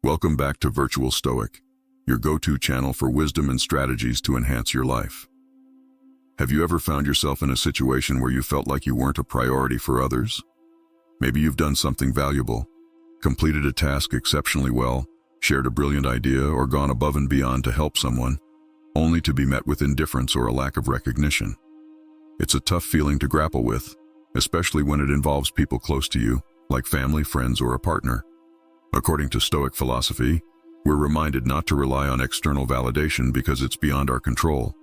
Welcome back to Virtual Stoic, your go-to channel for wisdom and strategies to enhance your life. Have you ever found yourself in a situation where you felt like you weren't a priority for others? Maybe you've done something valuable, completed a task exceptionally well, shared a brilliant idea, or gone above and beyond to help someone, only to be met with indifference or a lack of recognition. It's a tough feeling to grapple with, especially when it involves people close to you, like family, friends, or a partner. According to Stoic philosophy, we're reminded not to rely on external validation because it's beyond our control,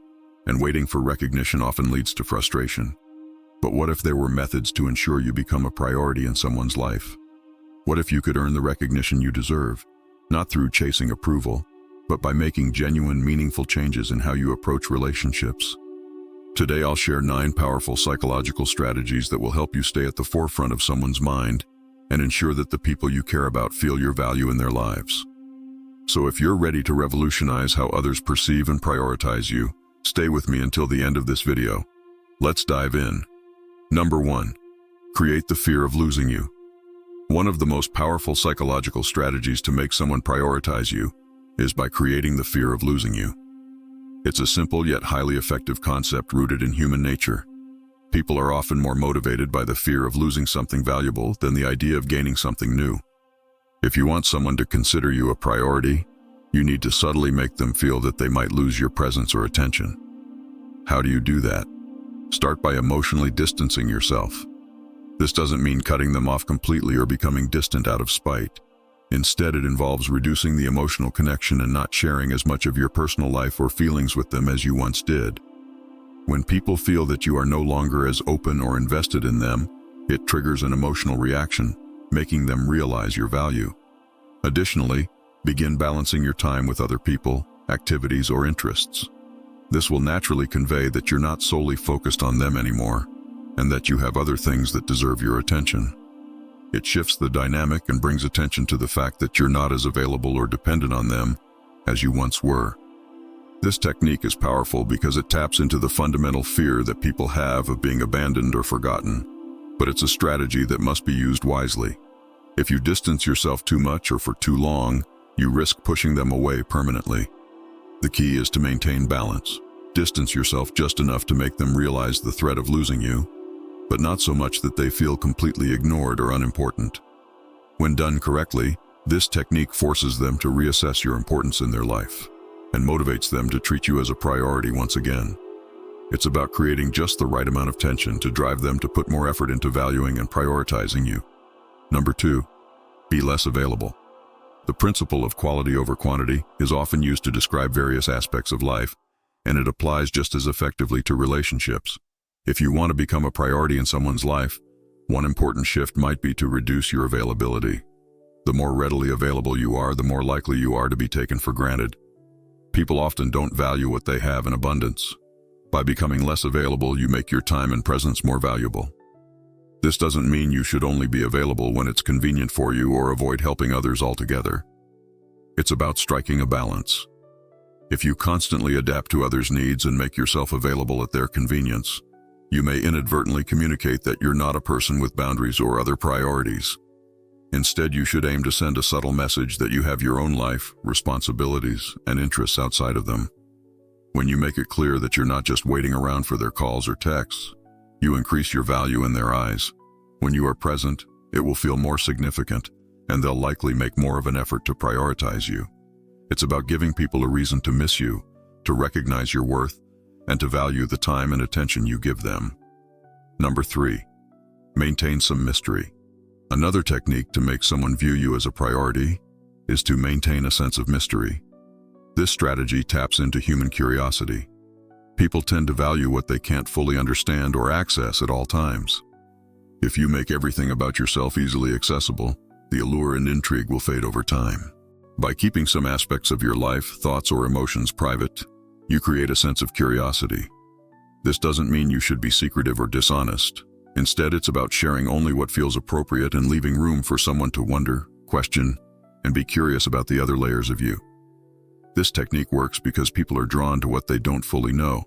and waiting for recognition often leads to frustration. But what if there were methods to ensure you become a priority in someone's life? What if you could earn the recognition you deserve, not through chasing approval, but by making genuine, meaningful changes in how you approach relationships? Today I'll share 9 powerful psychological strategies that will help you stay at the forefront of someone's mind and ensure that the people you care about feel your value in their lives. So if you're ready to revolutionize how others perceive and prioritize you, stay with me until the end of this video. Let's dive in. Number 1. Create the fear of losing you. One of the most powerful psychological strategies to make someone prioritize you is by creating the fear of losing you. It's a simple yet highly effective concept rooted in human nature. People are often more motivated by the fear of losing something valuable than the idea of gaining something new. If you want someone to consider you a priority, you need to subtly make them feel that they might lose your presence or attention. How do you do that? Start by emotionally distancing yourself. This doesn't mean cutting them off completely or becoming distant out of spite. Instead, it involves reducing the emotional connection and not sharing as much of your personal life or feelings with them as you once did. When people feel that you are no longer as open or invested in them, it triggers an emotional reaction, making them realize your value. Additionally, begin balancing your time with other people, activities, or interests. This will naturally convey that you're not solely focused on them anymore, and that you have other things that deserve your attention. It shifts the dynamic and brings attention to the fact that you're not as available or dependent on them as you once were. This technique is powerful because it taps into the fundamental fear that people have of being abandoned or forgotten, but it's a strategy that must be used wisely. If you distance yourself too much or for too long, you risk pushing them away permanently. The key is to maintain balance. Distance yourself just enough to make them realize the threat of losing you, but not so much that they feel completely ignored or unimportant. When done correctly, this technique forces them to reassess your importance in their life and motivates them to treat you as a priority once again. It's about creating just the right amount of tension to drive them to put more effort into valuing and prioritizing you. Number 2, be less available. The principle of quality over quantity is often used to describe various aspects of life, and it applies just as effectively to relationships. If you want to become a priority in someone's life, one important shift might be to reduce your availability. The more readily available you are, the more likely you are to be taken for granted. People often don't value what they have in abundance. By becoming less available, you make your time and presence more valuable. This doesn't mean you should only be available when it's convenient for you or avoid helping others altogether. It's about striking a balance. If you constantly adapt to others' needs and make yourself available at their convenience, you may inadvertently communicate that you're not a person with boundaries or other priorities. Instead, you should aim to send a subtle message that you have your own life, responsibilities, and interests outside of them. When you make it clear that you're not just waiting around for their calls or texts, you increase your value in their eyes. When you are present, it will feel more significant, and they'll likely make more of an effort to prioritize you. It's about giving people a reason to miss you, to recognize your worth, and to value the time and attention you give them. Number 3, maintain some mystery. Another technique to make someone view you as a priority is to maintain a sense of mystery. This strategy taps into human curiosity. People tend to value what they can't fully understand or access at all times. If you make everything about yourself easily accessible, the allure and intrigue will fade over time. By keeping some aspects of your life, thoughts, or emotions private, you create a sense of curiosity. This doesn't mean you should be secretive or dishonest. Instead, it's about sharing only what feels appropriate and leaving room for someone to wonder, question, and be curious about the other layers of you. This technique works because people are drawn to what they don't fully know.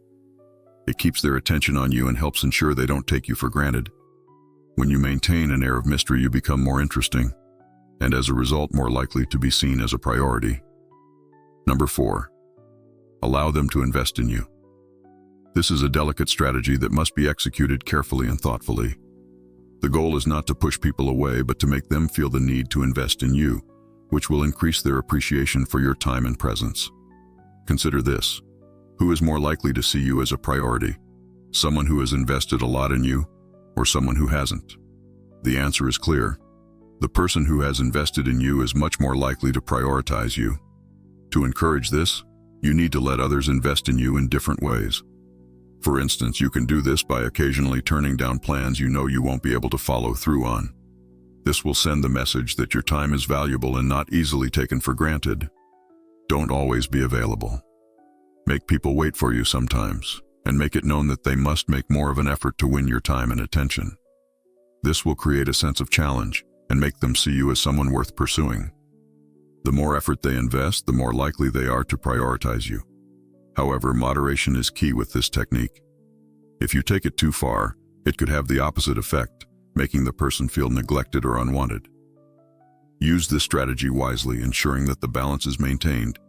It keeps their attention on you and helps ensure they don't take you for granted. When you maintain an air of mystery, you become more interesting. and as a result more likely to be seen as a priority. Number 4. Allow them to invest in you. This is a delicate strategy that must be executed carefully and thoughtfully. The goal is not to push people away, but to make them feel the need to invest in you, which will increase their appreciation for your time and presence. Consider this. Who is more likely to see you as a priority? Someone who has invested a lot in you, or someone who hasn't? The answer is clear. The person who has invested in you is much more likely to prioritize you. To encourage this, you need to let others invest in you in different ways. For instance, you can do this by occasionally turning down plans you know you won't be able to follow through on. This will send the message that your time is valuable and not easily taken for granted. Don't always be available. Make people wait for you sometimes, and make it known that they must make more of an effort to win your time and attention. This will create a sense of challenge and make them see you as someone worth pursuing. The more effort they invest, the more likely they are to prioritize you. However, moderation is key with this technique. If you take it too far, it could have the opposite effect, making the person feel neglected or unwanted. Use this strategy wisely, ensuring that the balance is maintained,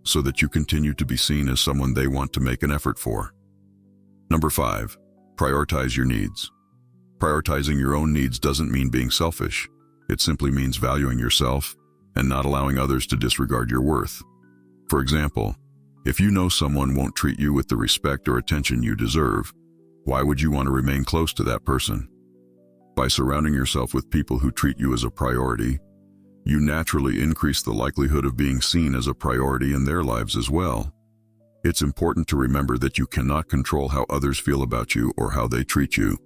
so that you continue to be seen as someone they want to make an effort for. Number 5. Prioritize your needs. Prioritizing your own needs doesn't mean being selfish. It simply means valuing yourself and not allowing others to disregard your worth. For example, if you know someone won't treat you with the respect or attention you deserve, why would you want to remain close to that person? By surrounding yourself with people who treat you as a priority, you naturally increase the likelihood of being seen as a priority in their lives as well. It's important to remember that you cannot control how others feel about you or how they treat you,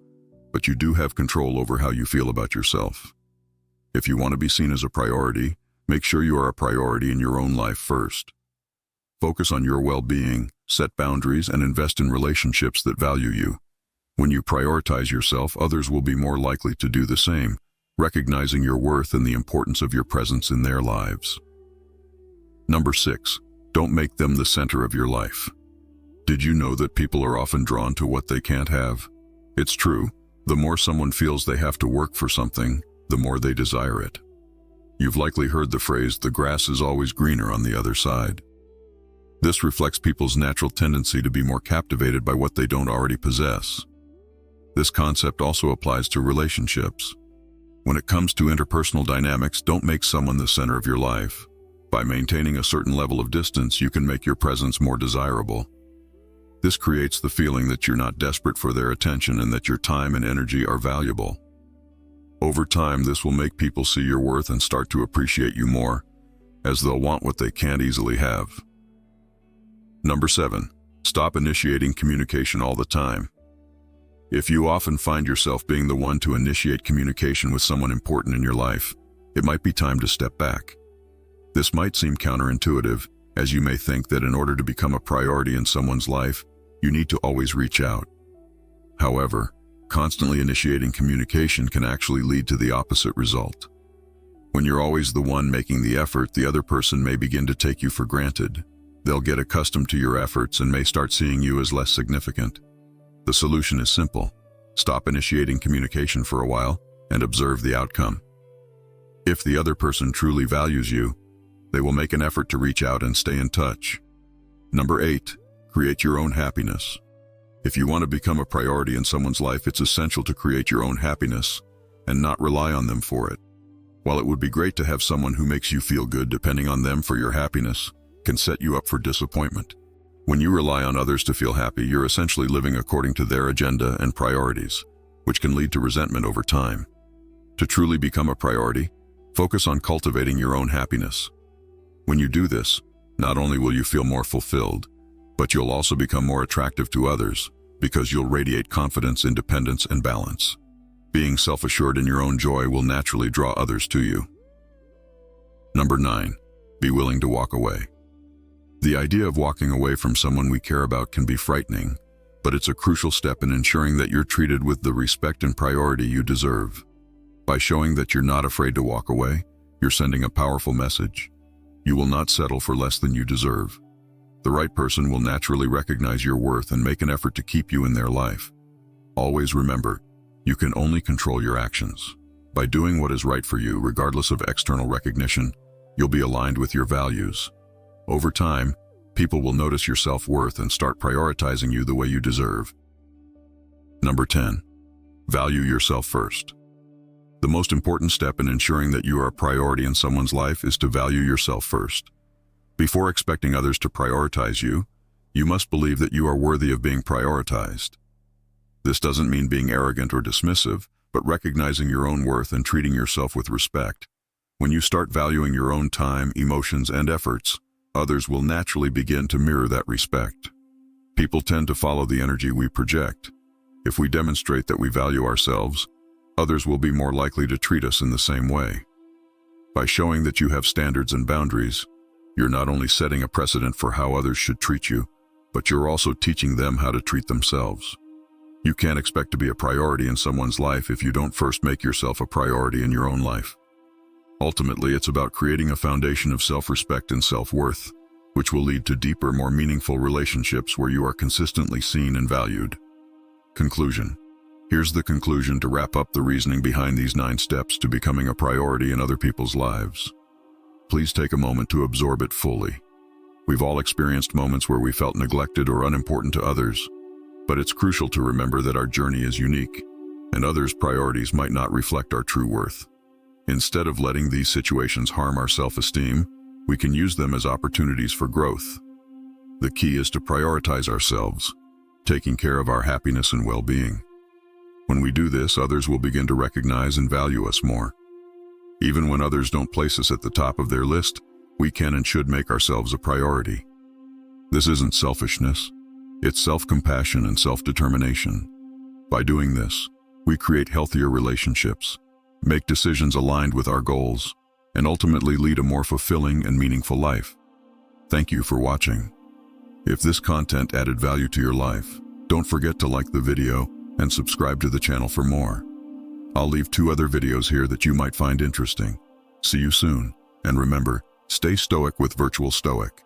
but you do have control over how you feel about yourself. If you want to be seen as a priority, make sure you are a priority in your own life first. Focus on your well-being, set boundaries, and invest in relationships that value you. When you prioritize yourself, others will be more likely to do the same, recognizing your worth and the importance of your presence in their lives. Number 6. Don't make them the center of your life. Did you know that people are often drawn to what they can't have? It's true. The more someone feels they have to work for something, the more they desire it. You've likely heard the phrase, "the grass is always greener on the other side." This reflects people's natural tendency to be more captivated by what they don't already possess. This concept also applies to relationships. When it comes to interpersonal dynamics, don't make someone the center of your life. By maintaining a certain level of distance, you can make your presence more desirable. This creates the feeling that you're not desperate for their attention and that your time and energy are valuable. Over time, this will make people see your worth and start to appreciate you more, as they'll want what they can't easily have. Number 7. Stop initiating communication all the time. If you often find yourself being the one to initiate communication with someone important in your life, it might be time to step back. This might seem counterintuitive, as you may think that in order to become a priority in someone's life, you need to always reach out. However, constantly initiating communication can actually lead to the opposite result. When you're always the one making the effort, the other person may begin to take you for granted. They'll get accustomed to your efforts and may start seeing you as less significant. The solution is simple. Stop initiating communication for a while and observe the outcome. If the other person truly values you, they will make an effort to reach out and stay in touch. Number 8. Create your own happiness. If you want to become a priority in someone's life, it's essential to create your own happiness and not rely on them for it. While it would be great to have someone who makes you feel good, depending on them for your happiness can set you up for disappointment. When you rely on others to feel happy, you're essentially living according to their agenda and priorities, which can lead to resentment over time. To truly become a priority, focus on cultivating your own happiness. When you do this, not only will you feel more fulfilled, but you'll also become more attractive to others because you'll radiate confidence, independence, and balance. Being self-assured in your own joy will naturally draw others to you. Number 9. Be willing to walk away. The idea of walking away from someone we care about can be frightening, but it's a crucial step in ensuring that you're treated with the respect and priority you deserve. By showing that you're not afraid to walk away, you're sending a powerful message. You will not settle for less than you deserve. The right person will naturally recognize your worth and make an effort to keep you in their life. Always remember, you can only control your actions. By doing what is right for you, regardless of external recognition, you'll be aligned with your values. Over time, people will notice your self-worth and start prioritizing you the way you deserve. Number 10. Value yourself first. The most important step in ensuring that you are a priority in someone's life is to value yourself first. Before expecting others to prioritize you, you must believe that you are worthy of being prioritized. This doesn't mean being arrogant or dismissive, but recognizing your own worth and treating yourself with respect. When you start valuing your own time, emotions, and efforts, others will naturally begin to mirror that respect. People tend to follow the energy we project. If we demonstrate that we value ourselves, others will be more likely to treat us in the same way. By showing that you have standards and boundaries, you're not only setting a precedent for how others should treat you, but you're also teaching them how to treat themselves. You can't expect to be a priority in someone's life if you don't first make yourself a priority in your own life. Ultimately, it's about creating a foundation of self-respect and self-worth, which will lead to deeper, more meaningful relationships where you are consistently seen and valued. Conclusion. Here's the conclusion to wrap up the reasoning behind these 9 steps to becoming a priority in other people's lives. Please take a moment to absorb it fully. We've all experienced moments where we felt neglected or unimportant to others, but it's crucial to remember that our journey is unique, and others' priorities might not reflect our true worth. Instead of letting these situations harm our self-esteem, we can use them as opportunities for growth. The key is to prioritize ourselves, taking care of our happiness and well-being. When we do this, others will begin to recognize and value us more. Even when others don't place us at the top of their list, we can and should make ourselves a priority. This isn't selfishness, it's self-compassion and self-determination. By doing this, we create healthier relationships, make decisions aligned with our goals, and ultimately lead a more fulfilling and meaningful life. Thank you for watching. If this content added value to your life, don't forget to like the video and subscribe to the channel for more. I'll leave 2 other videos here that you might find interesting. See you soon, and remember, stay stoic with Virtual Stoic.